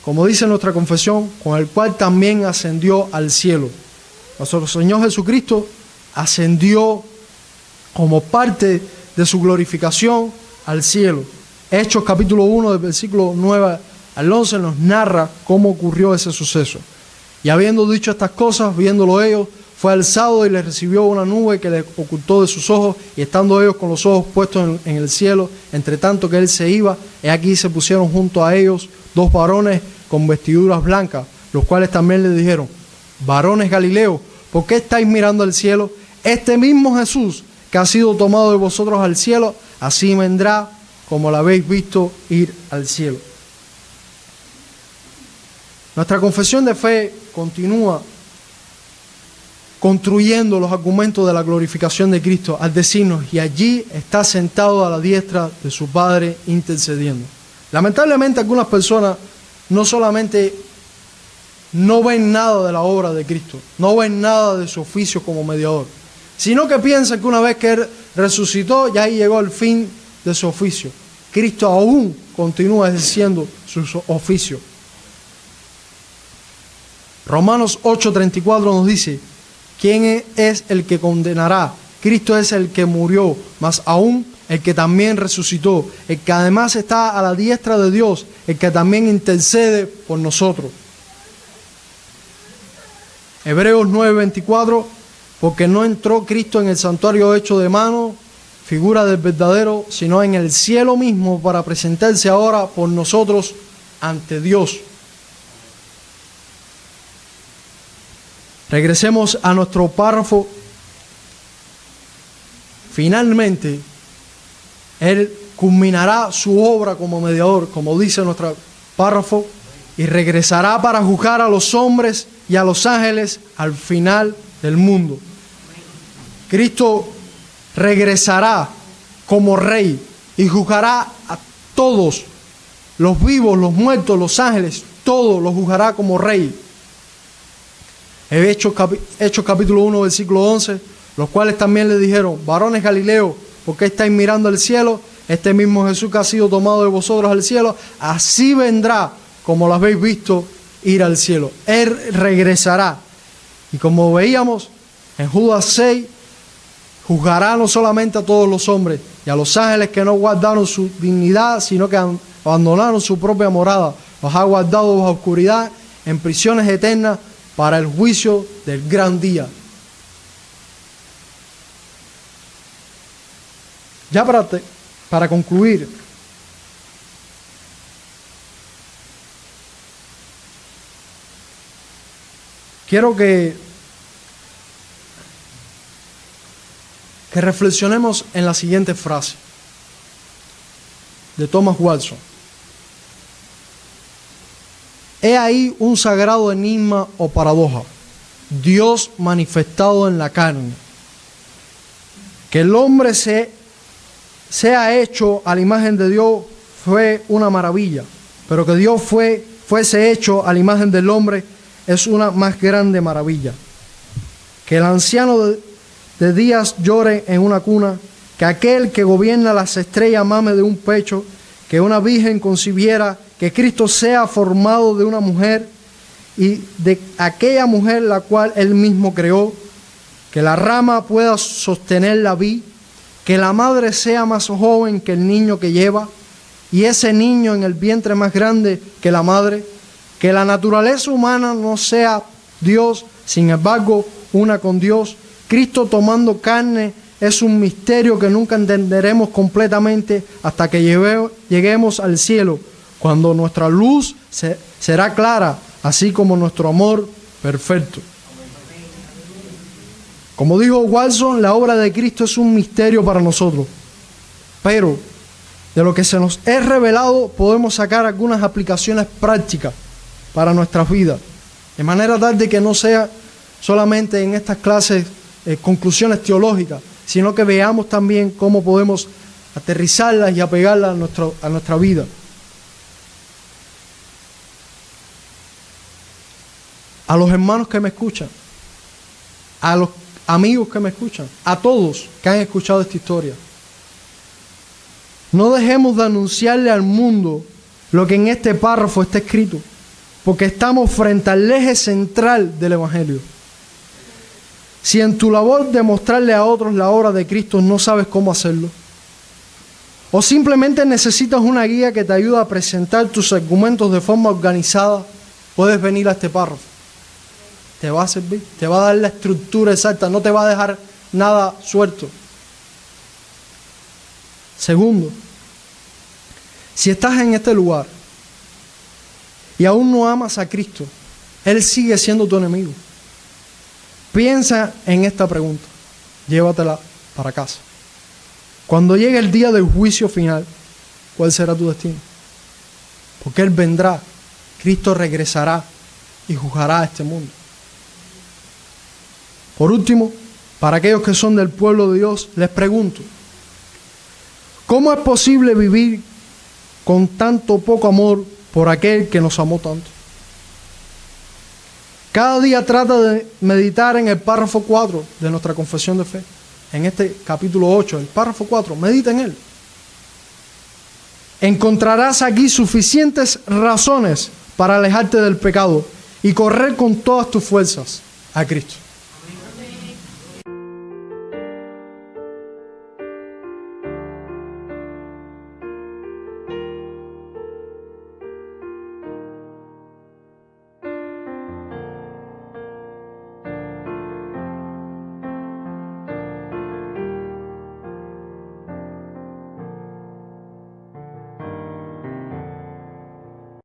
como dice nuestra confesión, con el cual también ascendió al cielo. Nuestro Señor Jesucristo ascendió como parte de su glorificación al cielo. Hechos capítulo 1, del versículo 9 al 11, nos narra cómo ocurrió ese suceso. Y habiendo dicho estas cosas, viéndolo ellos, fue alzado y les recibió una nube que les ocultó de sus ojos, y estando ellos con los ojos puestos en el cielo, entre tanto que él se iba, he aquí se pusieron junto a ellos dos varones con vestiduras blancas, los cuales también les dijeron: varones Galileos, ¿por qué estáis mirando al cielo? Este mismo Jesús que ha sido tomado de vosotros al cielo, así vendrá como lo habéis visto ir al cielo. Nuestra confesión de fe continúa construyendo los argumentos de la glorificación de Cristo al decirnos: y allí está sentado a la diestra de su Padre intercediendo. Lamentablemente algunas personas no solamente no ven nada de la obra de Cristo, no ven nada de su oficio como mediador, sino que piensan que una vez que Él resucitó, ya ahí llegó el fin de su oficio. Cristo aún continúa ejerciendo su oficio. Romanos 8:34 nos dice: ¿quién es el que condenará? Cristo es el que murió, mas aún el que también resucitó, el que además está a la diestra de Dios, el que también intercede por nosotros. Hebreos 9:24, porque no entró Cristo en el santuario hecho de mano, figura del verdadero, sino en el cielo mismo, para presentarse ahora por nosotros ante Dios. Regresemos a nuestro párrafo. Finalmente, Él culminará su obra como mediador, como dice nuestro párrafo, y regresará para juzgar a los hombres y a los ángeles al final del mundo. Cristo regresará como Rey y juzgará a todos, los vivos, los muertos, los ángeles, todos los juzgará como Rey. Hechos capítulo 1, versículo 11, los cuales también le dijeron: varones Galileos, ¿por qué estáis mirando al cielo? Este mismo Jesús que ha sido tomado de vosotros al cielo, así vendrá como lo habéis visto ir al cielo. Él regresará. Y como veíamos en Judas 6, juzgará no solamente a todos los hombres y a los ángeles que no guardaron su dignidad, sino que abandonaron su propia morada. Los ha guardado bajo oscuridad en prisiones eternas para el juicio del gran día. Ya para concluir, quiero que reflexionemos en la siguiente frase de Thomas Watson. He ahí un sagrado enigma o paradoja: Dios manifestado en la carne. Que el hombre sea hecho a la imagen de Dios fue una maravilla, pero que Dios fuese hecho a la imagen del hombre es una más grande maravilla. Que el anciano de días llore en una cuna, que aquel que gobierna las estrellas mame de un pecho, que una virgen concibiera, que Cristo sea formado de una mujer y de aquella mujer la cual Él mismo creó, que la rama pueda sostener la vid, que la madre sea más joven que el niño que lleva, y ese niño en el vientre más grande que la madre, que la naturaleza humana no sea Dios, sin embargo, una con Dios. Cristo tomando carne es un misterio que nunca entenderemos completamente hasta que lleguemos al cielo, cuando nuestra luz será clara, así como nuestro amor perfecto. Como dijo Watson, la obra de Cristo es un misterio para nosotros, pero de lo que se nos es revelado podemos sacar algunas aplicaciones prácticas para nuestras vidas, de manera tal de que no sea solamente en estas clases conclusiones teológicas, sino que veamos también cómo podemos aterrizarlas y apegarlas a nuestra vida. A los hermanos que me escuchan, a los amigos que me escuchan, a todos que han escuchado esta historia, no dejemos de anunciarle al mundo lo que en este párrafo está escrito, porque estamos frente al eje central del Evangelio. Si en tu labor de mostrarle a otros la obra de Cristo no sabes cómo hacerlo, o simplemente necesitas una guía que te ayude a presentar tus argumentos de forma organizada, puedes venir a este párrafo. Te va a servir, te va a dar la estructura exacta, no te va a dejar nada suelto. Segundo, si estás en este lugar y aún no amas a Cristo, Él sigue siendo tu enemigo. Piensa en esta pregunta, llévatela para casa. Cuando llegue el día del juicio final, ¿cuál será tu destino? Porque Él vendrá, Cristo regresará y juzgará a este mundo. Por último, para aquellos que son del pueblo de Dios, les pregunto, ¿cómo es posible vivir con tanto poco amor por aquel que nos amó tanto? Cada día trata de meditar en el párrafo 4 de nuestra confesión de fe. En este capítulo 8, el párrafo 4, medita en él. Encontrarás aquí suficientes razones para alejarte del pecado y correr con todas tus fuerzas a Cristo.